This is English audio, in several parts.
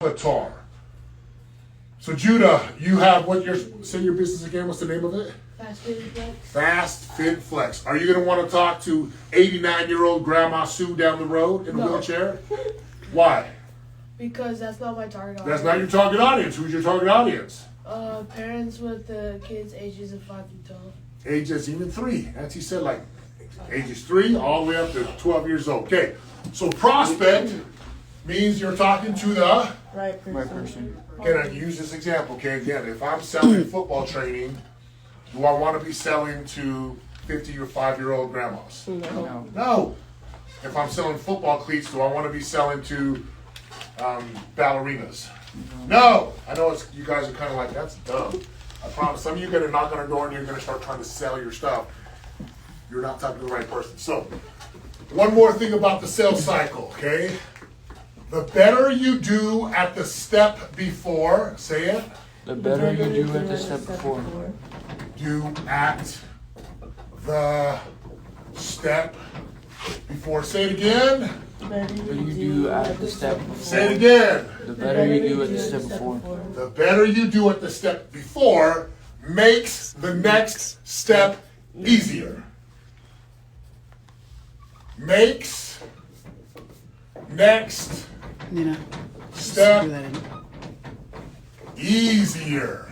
avatar. So Judah, you have say your business again. What's the name of it? Fast Fit Flex. Fast Fit Flex. Are you going to want to talk to 89-year-old Grandma Sue down the road in a wheelchair? Why? Because that's not my target audience. That's not your target audience. Who's your target audience? Parents with kids ages of 5 to 12. Ages even 3. As he said, like ages 3 all the way up to 12 years old. Okay. So prospect means you're talking to the right person. Can I use this example? Okay, again, if I'm selling football training, do I want to be selling to 50 or 5-year-old grandmas? No. No. If I'm selling football cleats, do I want to be selling to ballerinas? No. I know you guys are kind of like, that's dumb. I promise. Some of you are going to knock on our door and you're going to start trying to sell your stuff. You're not talking to the right person. So, one more thing about the sales cycle, okay? The better you do at the step before, say it. The better you do at the step before. Do at the step before. Say it again. The better you do at the step before. Say it again. The better you do at the step before. The better you do at the step before makes the next step easier. Makes next step easier.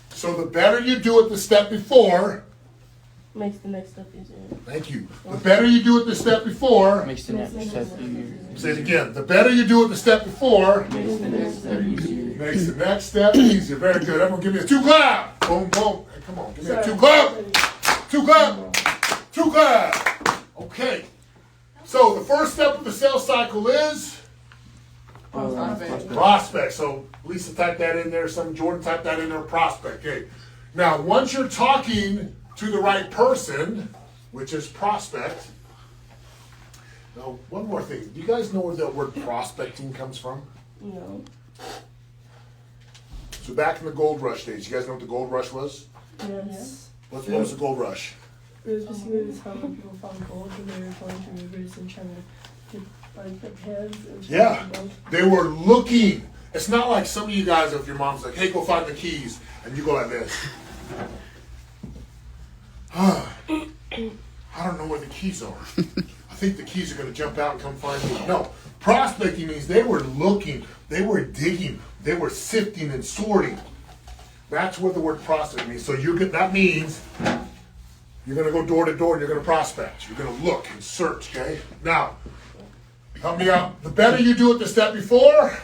So the better you do it the step before, makes the next step easier. thank you. The better you do it the step before, Makes the next step easier. say it again. The better you do it the step before, Makes the next step easier. makes the next step easier. Very good. Everyone give me a 2 clap. Boom, boom. Hey, come on, give me a 2 clap. 2 clap. 2 clap. Okay. So the first step of the sales cycle is prospect. So Lisa typed that in there. Jordan typed that in there. Prospect. Okay. Now, once you're talking to the right person, which is prospect. Now, one more thing. Do you guys know where the word prospecting comes from? No. So back in the gold rush days, you guys know what the gold rush was? Yes. What was the gold rush? It was basically the time when people found gold and they were going to rivers and trying to like put hands and Yeah, find gold. they were looking. It's not like some of you guys, if your mom's like, hey, go find the keys, and you go like this. I don't know where the keys are. I think the keys are going to jump out and come find me. No, prospecting means they were looking, they were digging, they were sifting and sorting. That's what the word prospect means. So that means you're going to go door to door and you're going to prospect. You're going to look and search, okay? Now, help me out. The better you do it the step before,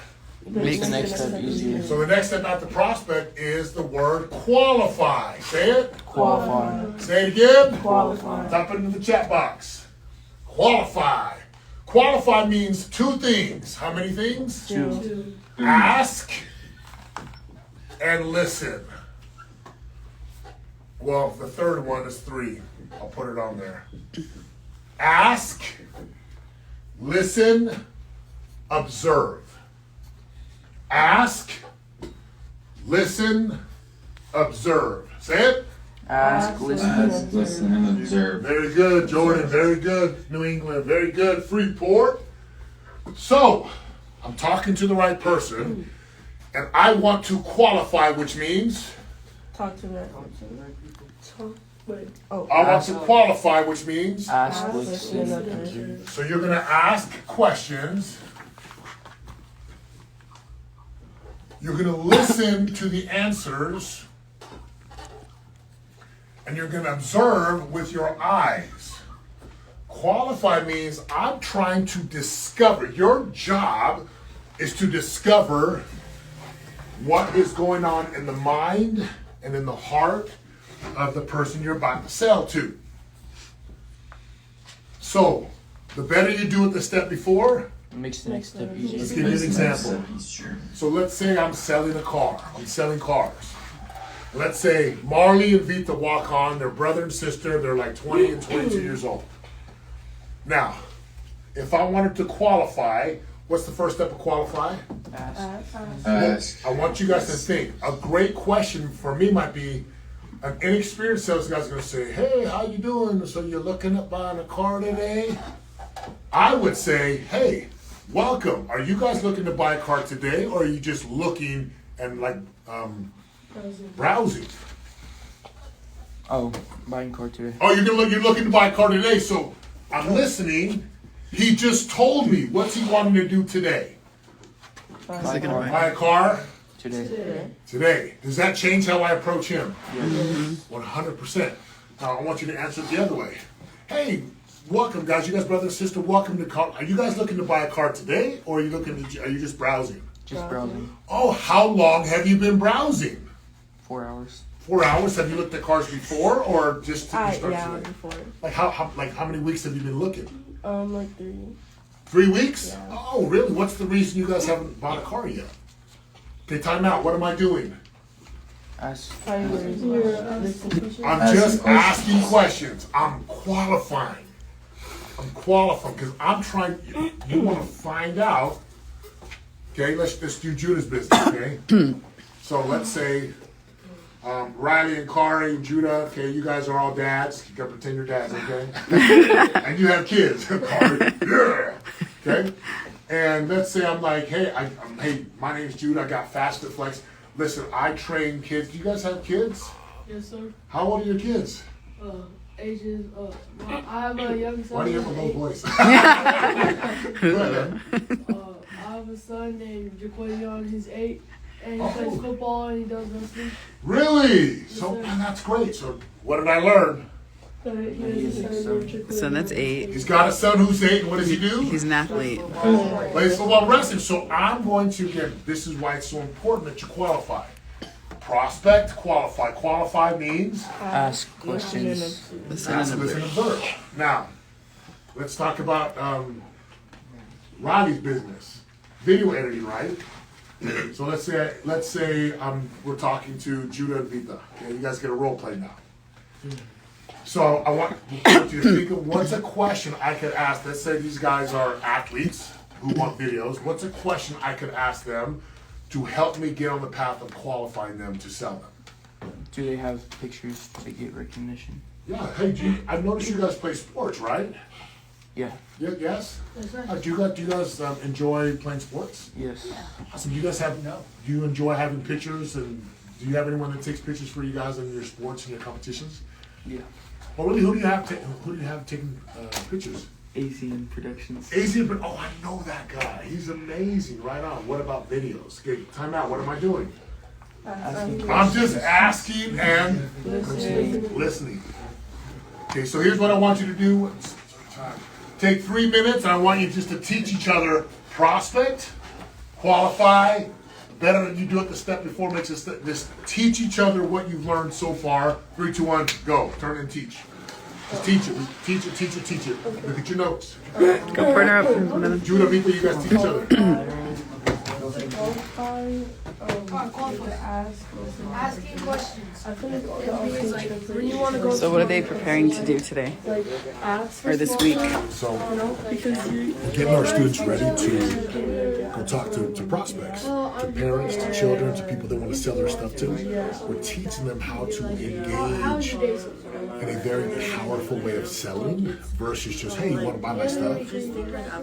Makes the next step easier. so the next step after prospect is the word qualify. Say it. Qualify. Say it again. Qualify. Type it in the chat box. Qualify. Qualify means 2 things. How many things? 2. Ask and listen. Well, the third one is 3. I'll put it on there. Ask, listen, observe. Ask, listen, observe. Say it. Ask, listen, and observe. Very good, Jordan. Very good, New England. Very good, Freeport. So, I'm talking to the right person, and I want to qualify, which means Talk to that person. I want to qualify, which means ask, listen, and observe. so you're going to ask questions. You're going to listen to the answers, and you're going to observe with your eyes. Qualify means I'm trying to discover. Your job is to discover what is going on in the mind and in the heart of the person you're about to sell to. So, the better you do it the step before, Makes the next step let's easier. give you an example. Sure. So let's say I'm selling a car. I'm selling cars. Let's say Marley and Vita walk on, they're brother and sister, they're like 20 and 22 years old. Now, if I wanted to qualify, what's the first step of qualify? Ask. I want you guys to think. A great question for me might be, an inexperienced sales guy's gonna say, hey, how you doing? So you're looking at buying a car today? I would say, hey, welcome. Are you guys looking to buy a car today, or are you just looking and like browsing? Oh, buying car today. Oh, you're looking to buy a car today. So I'm listening. He just told me what's he wanting to do today. Buy car Buy a car today. today. Does that change how I approach him? Yes. 100%. Now I want you to answer it the other way. Hey, welcome guys. You guys brother and sister. Welcome to car. Are you guys looking to buy a car today, or are you are you just browsing? Just browsing. Oh, how long have you been browsing? 4 hours. 4 hours. Have you looked at cars before, or just to start Yeah, today? before. Like how many weeks have you been looking? Like 3. 3 weeks? Yeah. Oh, really? What's the reason you guys haven't bought a car yet? Okay, time out. What am I doing? Ask. I'm just asking questions. I'm qualifying. Because I'm trying. You want to find out. Okay, let's do Judah's business. Okay, so let's say Riley and Kari, Judah. Okay, you guys are all dads. You can pretend you're dads. Okay, and you have kids. Kari, yeah. Okay, and let's say I'm like, hey, hey, my name's Judah. I got Fast Fit Flex. Listen, I train kids. Do you guys have kids? Yes, sir. How old are your kids? Ages. I have a young son. Why do you have a low named- voice? I have a son named Jaquavion. He's 8, and he plays football and he does wrestling. Really? So, sir. man, that's great. So, what did I learn? So that's 8. He's got a son who's 8. And what does he do? He's an athlete. Plays football, wrestling. So, I'm going to get. This is why it's so important that you qualify. Prospect, qualify. Qualify means Ask questions. Listen ask, and listen, observe. observe. Now, let's talk about Riley's business. Video editing, right? So let's say we're talking to Judah and Vita. Okay, you guys get a role play now. So I want you to think of what's a question I could ask. Let's say these guys are athletes who want videos. What's a question I could ask them to help me get on the path of qualifying them to sell them? Do they have pictures to get recognition? Yeah. Hey, I've noticed you guys play sports, right? Yeah. Yeah. Yes. Yes, sir. Do you guys enjoy playing sports? Yes. Awesome. Do you enjoy having pictures, and do you have anyone that takes pictures for you guys in your sports and your competitions? Yeah. Well, really, who do you have taking pictures? ACN Productions. AZ, oh, I know that guy. He's amazing. Right on. What about videos? Okay, time out. What am I doing? I'm just asking and listening. Okay, so here's what I want you to do. Take 3 minutes, and I want you just to teach each other prospect, qualify. Better than you do it the step before makes a step. Just teach each other what you've learned so far. 3, 2, 1, go. Turn and teach. Just teach it. Teach it, teach it, teach it. Look at your notes. Go partner up. Judah, Vita, you guys teach each other. Asking questions. I feel like all the Like, when you want to go. So what are they preparing to do today? like ask Or this week? So, because you getting our students ready to go talk to prospects, to parents, to children, to people they want to sell their stuff to. We're teaching them how to engage in a very powerful way of selling versus just, hey, you want to buy my stuff?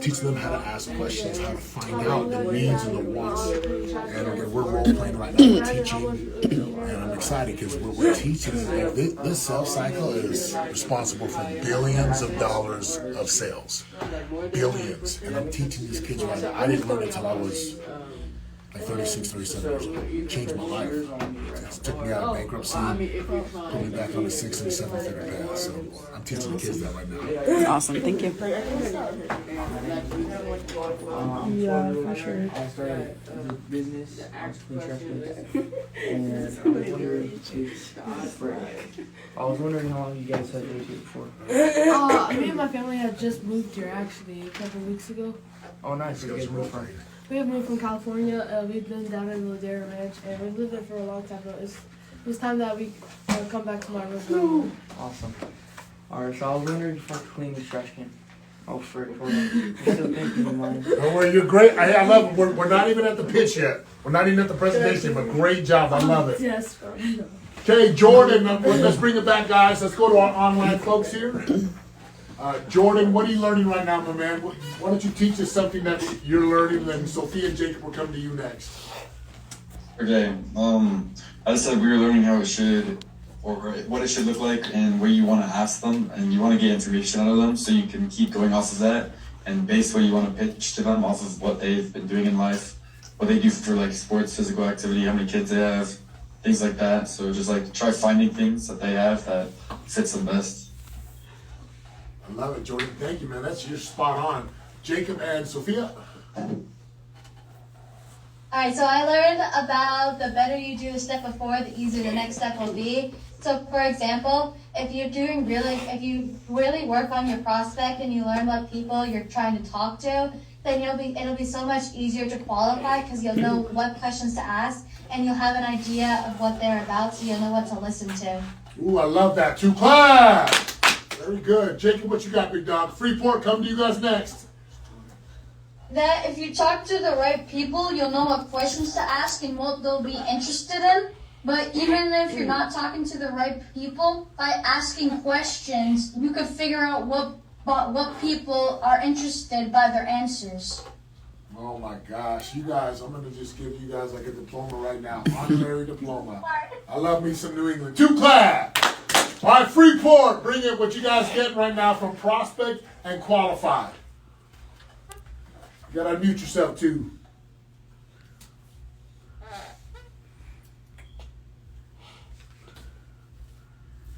Teaching them how to ask questions, how to find out the needs and the wants. And again, we're role playing right now, we're teaching, and I'm excited because we're teaching. This sales cycle is responsible for billions of dollars of sales. Billions. And I'm teaching these kids right now. I didn't learn it until I was like 36, 37 years old. It changed my life. It took me out of bankruptcy, put me back on the 6 and 7 figure path. So I'm teaching the kids that right now. Awesome. Thank you. yeah, for sure. I started the business construction, and I was wondering how long you guys had lived here before. Me and my family had just moved here actually a couple weeks ago. Oh, nice. Where you guys moved from? We have moved from California. We've been down in the Ladera Ranch, and we've lived there for a long time. But it's time that we come back to my room. Awesome. Alright, so I was wondering if I could clean this trash can. Oh, frick. Hold on. I'm still thinking of mine. Don't worry, you're great. I love it. We're not even at the pitch yet. We're not even at the presentation, but great job. I love it. Yes. Okay, Jordan, let's bring it back, guys. Let's go to our online folks here. Jordan, what are you learning right now, my man? Why don't you teach us something that you're learning, then Sophia and Jacob will come to you next. Okay, I said we were learning how it should, or what it should look like, and what you want to ask them, and you want to get information out of them, so you can keep going off of that, and base what you want to pitch to them off of what they've been doing in life, what they do for like sports, physical activity, how many kids they have, things like that. So just like try finding things that they have that fits them best. I love it, Jordan. Thank you, man. You're spot on. Jacob and Sophia. Alright, so I learned about the better you do a step before, the easier the next step will be. So for example, if you really work on your prospect and you learn what people you're trying to talk to, then it'll be so much easier to qualify because you'll know what questions to ask and you'll have an idea of what they're about, so you'll know what to listen to. Ooh, I love that. To class. Very good. Jacob, what you got, big dog? Freeport, come to you guys next. That if you talk to the right people, you'll know what questions to ask and what they'll be interested in. But even if you're not talking to the right people, by asking questions, you could figure out what people are interested by their answers. Oh my gosh, you guys, I'm going to just give you guys like a diploma right now. Honorary diploma. I love me some New England. To class. All right, Freeport, bring it what you guys getting right now from prospect and qualified. You got to unmute yourself too.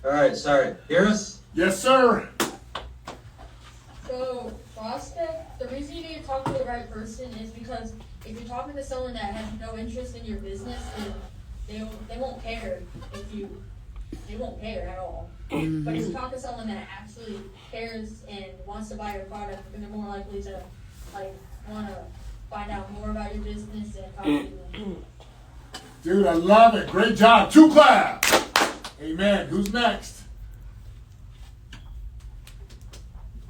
All right, sorry. Hear us? Yes, sir. So, prospect, the reason you need to talk to the right person is because if you're talking to someone that has no interest in your business, then they won't care they won't care at all. But if you talk to someone that actually cares and wants to buy your product, then they're more likely to want to find out more about your business and talk to you. Dude, I love it. Great job. To class. Amen. Who's next?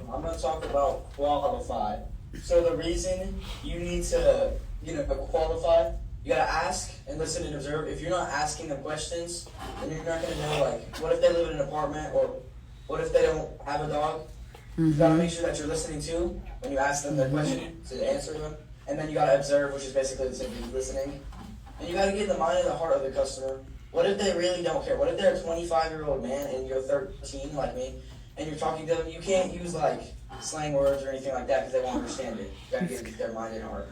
I'm going to talk about qualify. So the reason you need to, qualify, you got to ask and listen and observe. If you're not asking them questions, then you're not going to know, what if they live in an apartment, or what if they don't have a dog? You got to make sure that you're listening to when you ask them their question to answer them. And then you got to observe, which is basically the same thing as listening. And you got to get in the mind and the heart of the customer. What if they really don't care? What if they're a 25-year-old man and you're 13 like me, and you're talking to them? You can't use slang words or anything like that because they won't understand it. You got to get their mind and heart.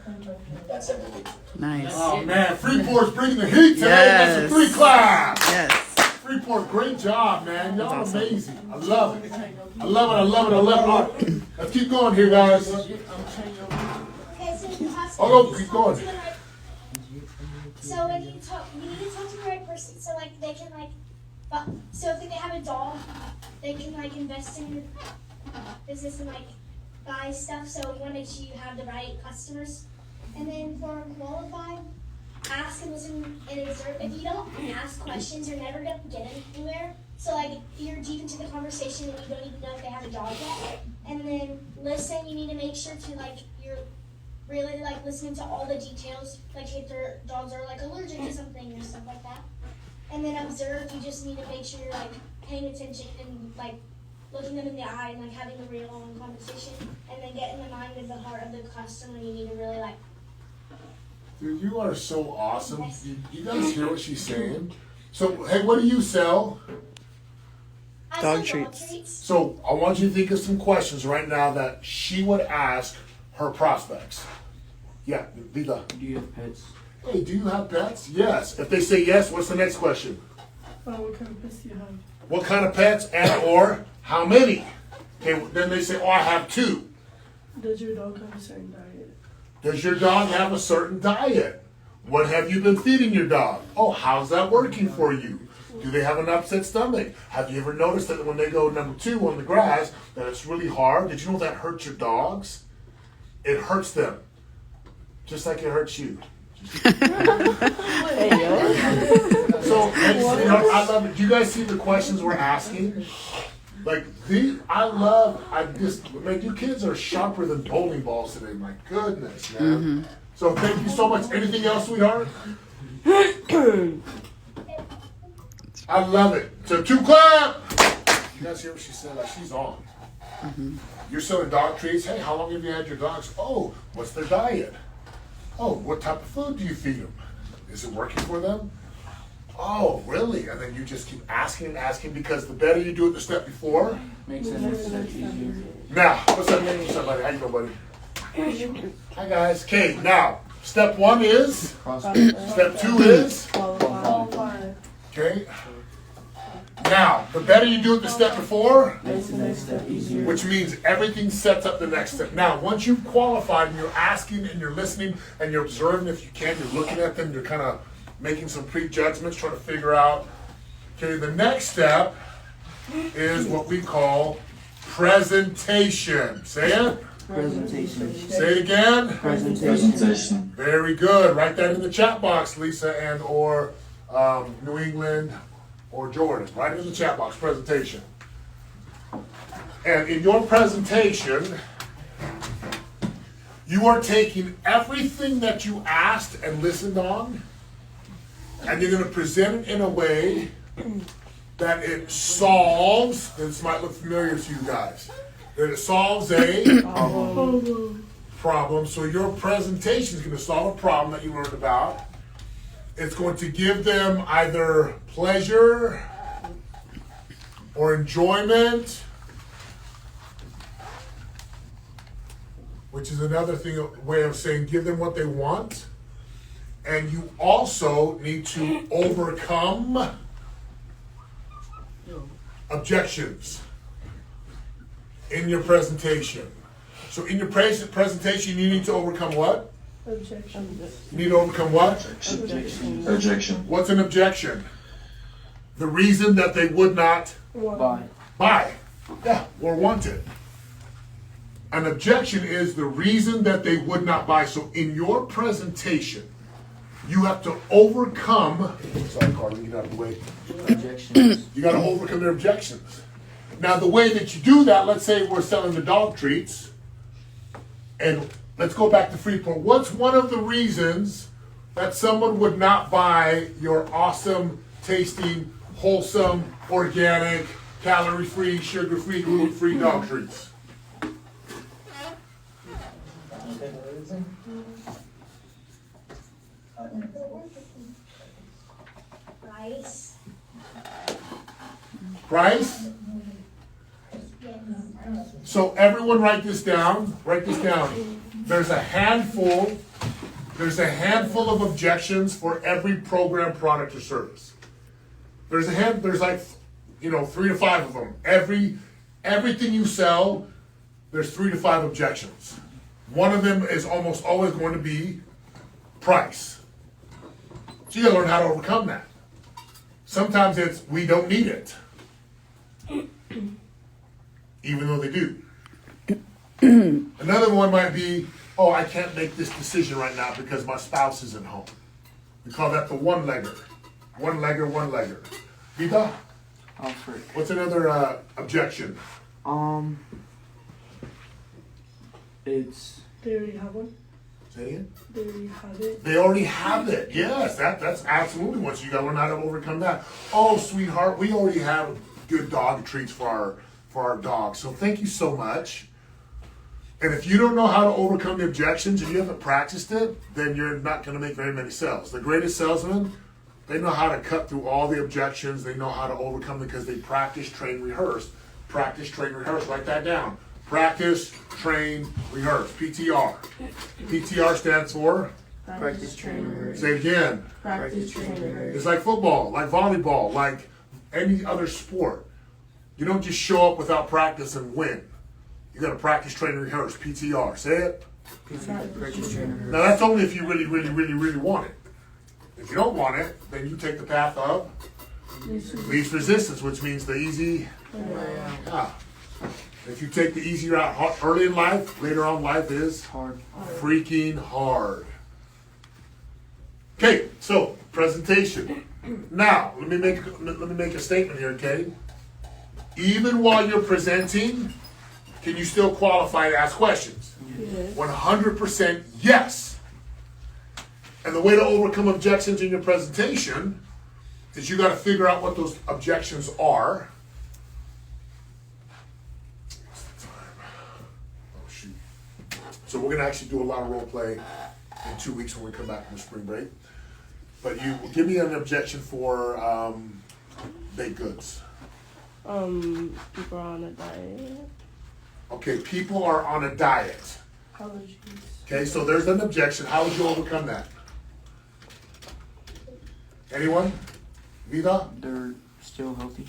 That's everything. Nice. Oh man, Freeport's bringing the heat today. Yes. That's a 3 class. Yes. Freeport, great job, man. Y'all That's awesome. amazing. I love it. I love it. I love it. I love it. Let's keep going here, guys. Okay, so you have to Oh, no, keep going. So when you need to talk to the right person, so they can so if they have a dog, they can invest in your business and buy stuff. So you want to make sure you have the right customers. And then for qualified, ask and listen and observe. If you don't ask questions, you're never gonna get anywhere. So you're deep into the conversation and you don't even know if they have a dog yet. And then listen, you need to make sure to you're really listening to all the details, if their dogs are allergic to something or stuff like that. And then observe, you just need to make sure you're paying attention and looking them in the eye and having a real long conversation. And then get in the mind and the heart of the customer. You need to really Dude, you are so awesome. You guys hear what she's saying? So, hey, what do you sell? Dog treats. So, I want you to think of some questions right now that she would ask her prospects. Yeah, Vida. Do you have pets? Hey, do you have pets? Yes. If they say yes, what's the next question? What kind of pets do you have? What kind of pets and or how many? Okay, then they say, oh, I have 2. Does your dog have a certain diet? Does your dog have a certain diet? What have you been feeding your dog? Oh, how's that working for you? Do they have an upset stomach? Have you ever noticed that when they go number 2 on the grass, that it's really hard? Did you know that hurts your dogs? It hurts them. Just like it hurts you. So, I love it. Do you guys see the questions we're asking? You kids are sharper than bowling balls today. My goodness, man. So thank you so much. Anything else, sweetheart? I love it. So 2 clap. You guys hear what she said? She's on. You're selling dog treats. Hey, how long have you had your dogs? Oh, what's their diet? Oh, what type of food do you feed them? Is it working for them? Oh, really? And then you just keep asking and asking, because the better you do it the step before. Makes the next step easier. Now, what's up, buddy? How you doing, buddy? Hi, guys. Okay, now, step 1 is? Step 2 is? Okay. Now, the better you do it the step before, Makes the next step easier. which means everything sets up the next step. Now, once you've qualified and you're asking and you're listening and you're observing if you can, you're looking at them, you're kind of making some prejudgments, trying to figure out, okay, the next step is what we call presentation. Say it. Presentation. Say it again. Presentation. Very good. Write that in the chat box, Lisa and or New England or Jordan. Write it in the chat box. Presentation. And in your presentation, you are taking everything that you asked and listened on, and you're going to present it in a way that it solves, this might look familiar to you guys, that it solves a problem. So your presentation is going to solve a problem that you learned about. It's going to give them either pleasure or enjoyment, which is another thing, a way of saying give them what they want. And you also need to overcome objections in your presentation. So in your presentation, you need to overcome what? Objections. You need to overcome what? Objection. What's an objection? The reason that they would not buy. Yeah, or want it. An objection is the reason that they would not buy. So in your presentation, you have to overcome, sorry Carly, get out of the way. Objections. You got to overcome their objections. Now the way that you do that, let's say we're selling the dog treats, and let's go back to Freeport. What's one of the reasons that someone would not buy your awesome, tasting, wholesome, organic, calorie-free, sugar-free, gluten-free dog treats? Rice. Price? So everyone write this down. Write this down. There's a handful of objections for every program, product, or service. There's like 3 to 5 of them. Everything you sell, there's 3 to 5 objections. One of them is almost always going to be price. So you gotta learn how to overcome that. Sometimes it's, we don't need it. Even though they do. Another one might be, oh, I can't make this decision right now because my spouse isn't home. We call that the one-legger. One-legger. Vida? Alfred. What's another objection? It's. They already have one. Say it again? They already have it. They already have it. Yes, that's absolutely one. So you gotta learn how to overcome that. Oh, sweetheart, we already have good dog treats for our dogs. So thank you so much. And if you don't know how to overcome the objections and you haven't practiced it, then you're not going to make very many sales. The greatest salesmen, they know how to cut through all the objections. They know how to overcome them because they practice, train, rehearse. Practice, train, rehearse. Write that down. Practice, train, rehearse. PTR. PTR stands for? Practice, train, rehearse. Say it again. Practice, train, rehearse. It's like football, like volleyball, like any other sport. You don't just show up without practice and win. You got to practice, train, and rehearse. PTR. Say it. Practice, train, rehearse. Now that's only if you really, really, really, really want it. If you don't want it, then you take the path of least resistance, which means the easy. If you take the easy route early in life, later on life is hard. Freaking hard. Okay, so presentation. Now let me make a statement here, okay? Even while you're presenting, can you still qualify to ask questions? Yes. 100% yes. And the way to overcome objections in your presentation is you got to figure out what those objections are. So we're gonna actually do a lot of role play in 2 weeks when we come back from spring break. But you give me an objection for baked goods. People are on a diet. Okay, people are on a diet. Allergies. Okay, so there's an objection. How would you overcome that? Anyone? Vida? They're still healthy.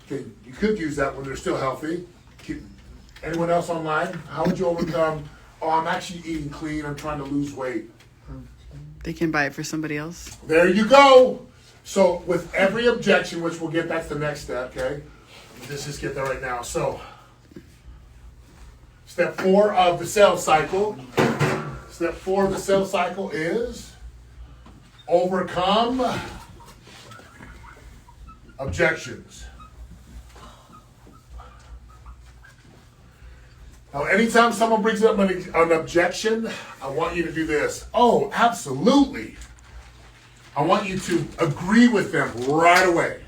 Okay, you could use that when they're still healthy. Anyone else online? How would you overcome, oh, I'm actually eating clean, I'm trying to lose weight? They can buy it for somebody else. There you go. So with every objection, which we'll get, that's the next step, okay? Let's just get there right now. So, step 4 of the sales cycle. Step 4 of the sales cycle is overcome objections. Now, anytime someone brings up an objection, I want you to do this. Oh, absolutely. I want you to agree with them right away.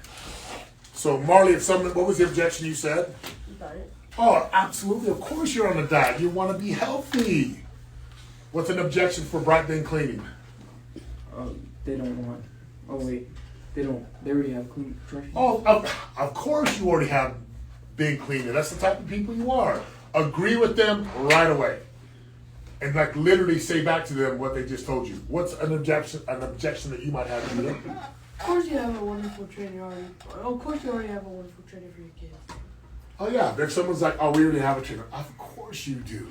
So, Marley, if someone, what was the objection you said? Diet. Oh, absolutely. Of course you're on a diet. You want to be healthy. What's an objection for bright bin cleaning? They don't want. Oh wait, they don't. They already have clean trash. Oh, of course you already have bin cleaning. That's the type of people you are. Agree with them right away. And like literally say back to them what they just told you. What's an objection that you might have to them? Of course you have a wonderful trainer already. Of course you already have a wonderful trainer for your kids. Oh yeah, if someone's like, oh, we already have a trainer. Of course you do.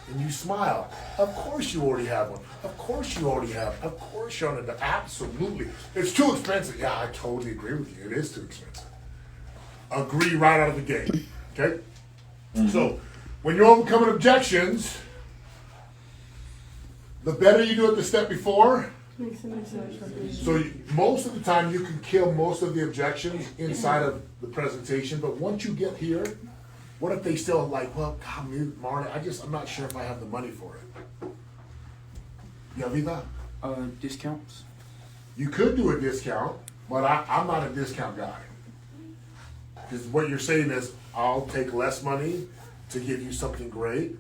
And you smile. Of course you already have one. Of course you already have. Of course you're on it. Absolutely. It's too expensive. Yeah, I totally agree with you. It is too expensive. Agree right out of the gate. Okay? Mm-hmm. So, when you're overcoming objections, the better you do it the step before, so most of the time you can kill most of the objections inside of the presentation, but once you get here, what if they still like, well, God, Marnie, I'm not sure if I have the money for it. Yeah, Vida? Discounts. You could do a discount, but I'm not a discount guy. Because what you're saying is, I'll take less money to give you something great.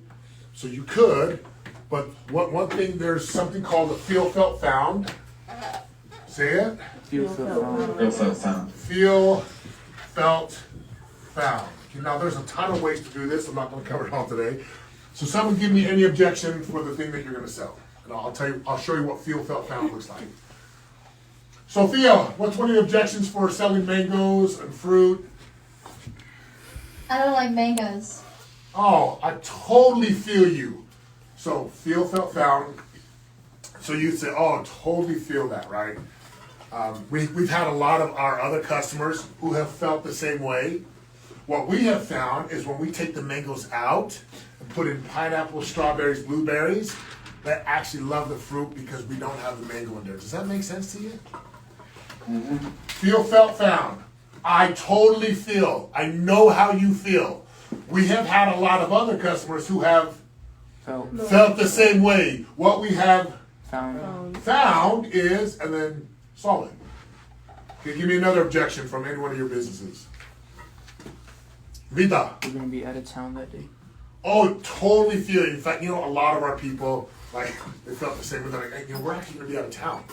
So you could, but one thing, there's something called a feel, felt, found. Say it. Feel, felt, found. Feel, felt, found. Feel, felt, found. Okay, now there's a ton of ways to do this. I'm not going to cover it all today. So someone give me any objection for the thing that you're going to sell. And I'll show you what feel, felt, found looks like. Sophia, what's one of the objections for selling mangoes and fruit? I don't like mangoes. Oh, I totally feel you. So, feel, felt, found. So you'd say, oh, I totally feel that, right? We've had a lot of our other customers who have felt the same way. What we have found is when we take the mangoes out and put in pineapples, strawberries, blueberries, they actually love the fruit because we don't have the mango in there. Does that make sense to you? Mm-hmm. Feel, felt, found. I totally feel. I know how you feel. We have had a lot of other customers who have felt the same way. What we have found is, and then solid. Okay, give me another objection from any one of your businesses. Vida. We're going to be out of town that day. Oh, totally feel it. In fact, a lot of our people, like, they felt the same way. They're like, hey, we're actually going to be out of town.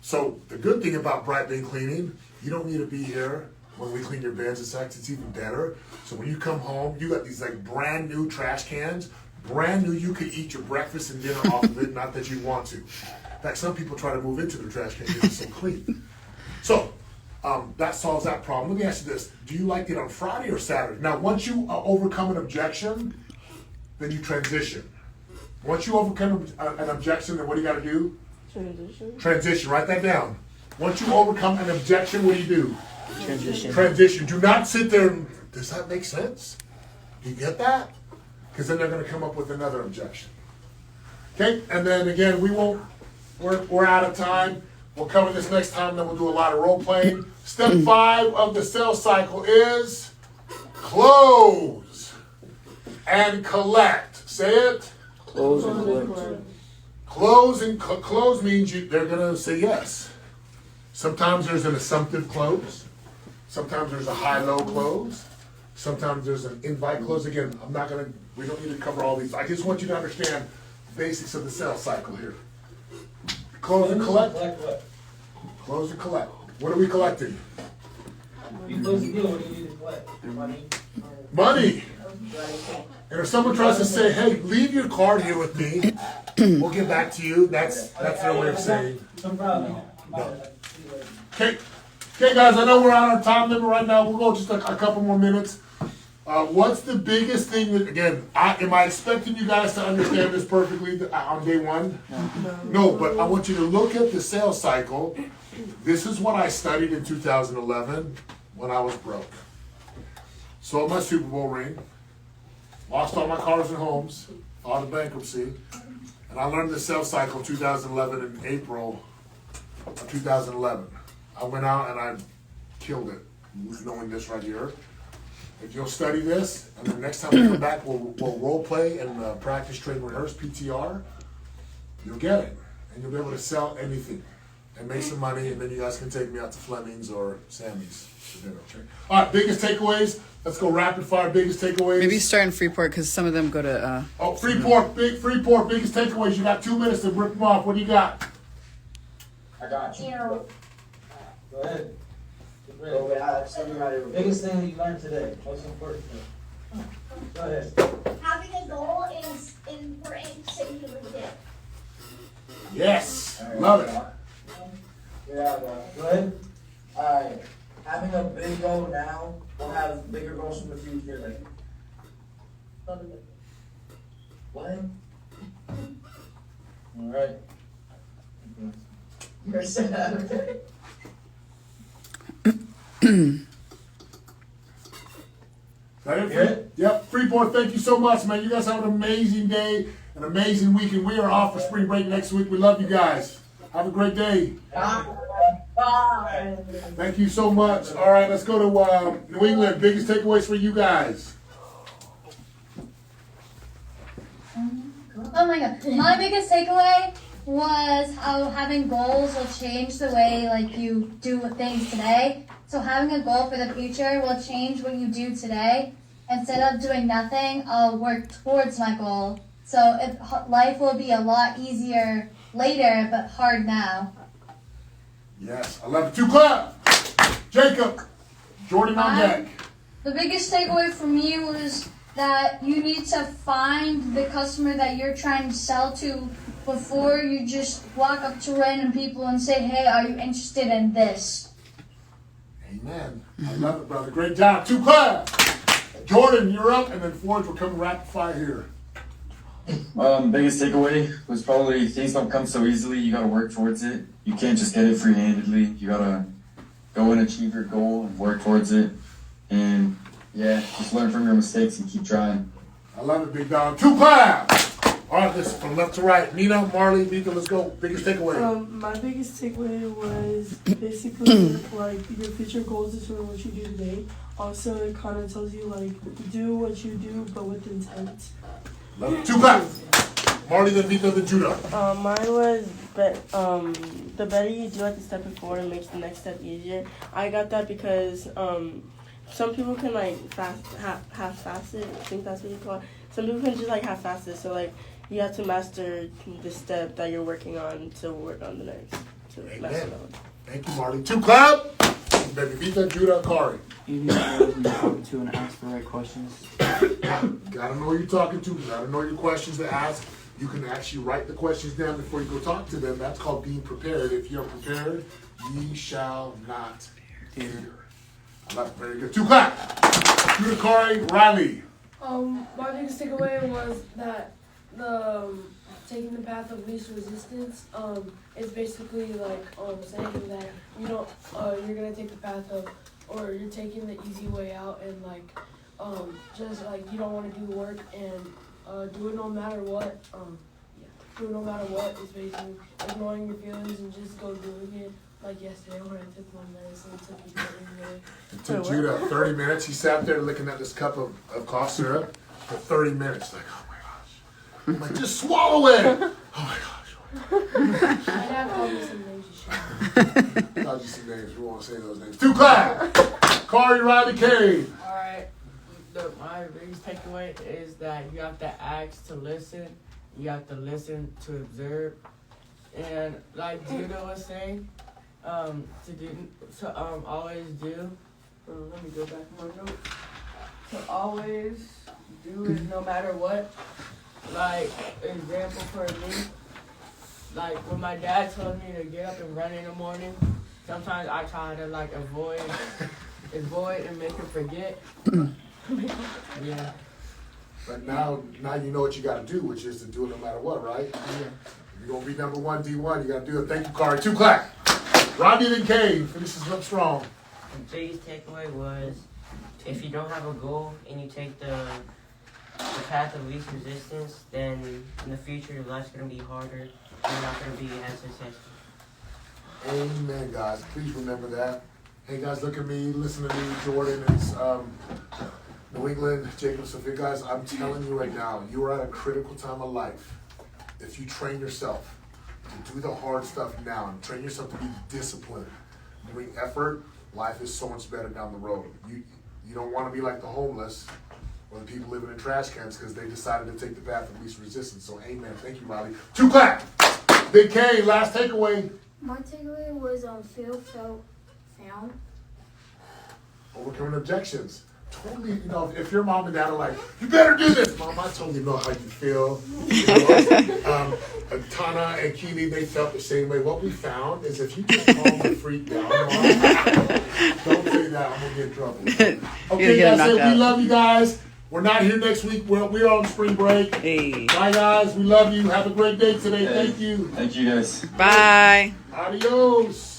So the good thing about bright bin cleaning, you don't need to be here when we clean your bins. In fact, it's even better. So when you come home, you got these like brand new trash cans, brand new. You could eat your breakfast and dinner off of it. Not that you want to. In fact, some people try to move into their trash can because it's so clean. So that solves that problem. Let me ask you this: do you like it on Friday or Saturday? Now, once you overcome an objection, then you transition. Once you overcome an objection, then what do you got to do? Transition. Write that down. Once you overcome an objection, what do? Transition. Do not sit there and, does that make sense? Do you get that? Because then they're going to come up with another objection. Okay, and then again, we're out of time. We'll cover this next time, then we'll do a lot of role playing. Step 5 of the sales cycle is close and collect. Say it. Close and collect. Close means they're going to say yes. Sometimes there's an assumptive close. Sometimes there's a high-low close. Sometimes there's an invite close. Again, we don't need to cover all these. I just want you to understand basics of the sales cycle here. Close and collect. Close and collect. What are we collecting? You close the deal, what do you need to collect? Money? Money. And if someone tries to say, hey, leave your card here with me, we'll get back to you, that's their way of saying. No problem. No. Okay, guys, I know we're on our time limit right now. We'll go just a couple more minutes. What's the biggest thing that, again, am I expecting you guys to understand this perfectly on day one? No, but I want you to look at the sales cycle. This is what I studied in 2011 when I was broke. Sold my Super Bowl ring, lost all my cars and homes, filed a bankruptcy, and I learned the sales cycle in 2011 in April of 2011. I went out and I killed it, knowing this right here. If you'll study this, and the next time we come back, we'll role play and practice, train, rehearse, PTR, you'll get it. And you'll be able to sell anything and make some money, and then you guys can take me out to Fleming's or Sammy's for dinner. Okay? All right, biggest takeaways. Let's go rapid fire, biggest takeaways. Maybe start in Freeport because some of them go to. Freeport, Freeport, biggest takeaways. You got 2 minutes to rip them off. What do you got? I got you. Go ahead. Biggest thing that you learned today, most important thing. Go ahead. Having a goal is important so you can reach it. Yes, love it. Yeah, go ahead. Alright, having a big goal now will have bigger goals in the future later. What? Alright. You're saying that, okay? That it? Yep. Freeport, thank you so much, man. You guys have an amazing day, an amazing weekend. We are off for spring break next week. We love you guys. Have a great day. Bye. Thank you so much. All right, let's go to New England. Biggest takeaways for you guys. Oh my god. My biggest takeaway was how having goals will change the way like you do things today. So having a goal for the future will change what you do today. Instead of doing nothing, I'll work towards my goal. So life will be a lot easier later, but hard now. Yes, I love it. 2 clap. Jacob, Jordan on deck. The biggest takeaway for me was that you need to find the customer that you're trying to sell to before you just walk up to random people and say, hey, are you interested in this? Amen. I love it, brother. Great job. 2 clap. Jordan, you're up, and then Forge will come rapid fire here. Biggest takeaway was probably things don't come so easily. You gotta work towards it. You can't just get it free-handedly. You gotta go and achieve your goal and work towards it. And yeah, just learn from your mistakes and keep trying. I love it, big dog. 2 clap. All right, listen, from left to right. Nina, Marley, Vika, let's go. Biggest takeaway. My biggest takeaway was basically like your future goals is sort of what you do today. Also, it kind of tells you like do what you do, but with intent. Love it. 2 clap. Marley, then Vika, then Judah. Mine was the better you do at the step before, it makes the next step easier. I got that because some people can like half-fast it. I think that's what you call it. Some people can just like half-fast it. So like you have to master the step that you're working on to work on the next. Amen. Thank you, Marley. 2 clap. Baby Vita, Judah, Kari. You need to know who you're talking to and ask the right questions. Gotta know who you're talking to. Gotta know your questions to ask. You can actually write the questions down before you go talk to them. That's called being prepared. If you're prepared, ye shall not fear. I love it. Very good. 2 clap. Judah, Kari, Riley. My biggest takeaway was that taking the path of least resistance is basically like saying that you don't you're gonna take the path of, or you're taking the easy way out, and like just like you don't want to do the work and do it no matter what. Do it no matter what is basically ignoring your feelings and just go doing it. Like yesterday when I took my medicine, it took me 30 minutes. It took Judah 30 minutes. He sat there looking at this cup of cough syrup for 30 minutes. Like, oh my gosh. I'm like, just swallow it. Oh my gosh. I have called you some names you should. Called you some names. We won't say those names. 2 clap. Kari, Riley, Kay. Alright. takeaway is that you have to ask to listen. You have to listen to observe. And like Judo was saying, always do. Let me go back to my notes. To always do it no matter what. Like, example for me, like when my dad told me to get up and run in the morning, sometimes I try to like avoid and make him forget. Yeah. But now you know what you got to do, which is to do it no matter what, right? Yeah. You're going to be number one, D1. You got to do it. Thank you, Kari. 2 clap. Rodney then Kane finishes up strong. The biggest takeaway was if you don't have a goal and you take the path of least resistance, then in the future your life's going to be harder. You're not going to be as successful. Amen, guys. Please remember that. Hey, guys, look at me. Listen to me, Jordan. It's New England, Jacob, Sophia. Guys, I'm telling you right now, you are at a critical time of life. If you train yourself to do the hard stuff now and train yourself to be disciplined, doing effort, life is so much better down the road. You don't want to be like the homeless or the people living in trash cans because they decided to take the path of least resistance. So, amen. Thank you, Riley. 2 clap. Big K, last takeaway. My takeaway was feel, felt, found. Overcoming objections. Totally, if your mom and dad are like, you better do this. Mom, I totally know how you feel. Tana and Keely, they felt the same way. What we found is if you just calm the freak down, Mom, don't say that, I'm going to get in trouble. Okay, that's it. We love you guys. We're not here next week. We're on spring break. Hey. Bye, guys. We love you. Have a great day today. Yeah. Thank you. Thank you, guys. Bye. Adios.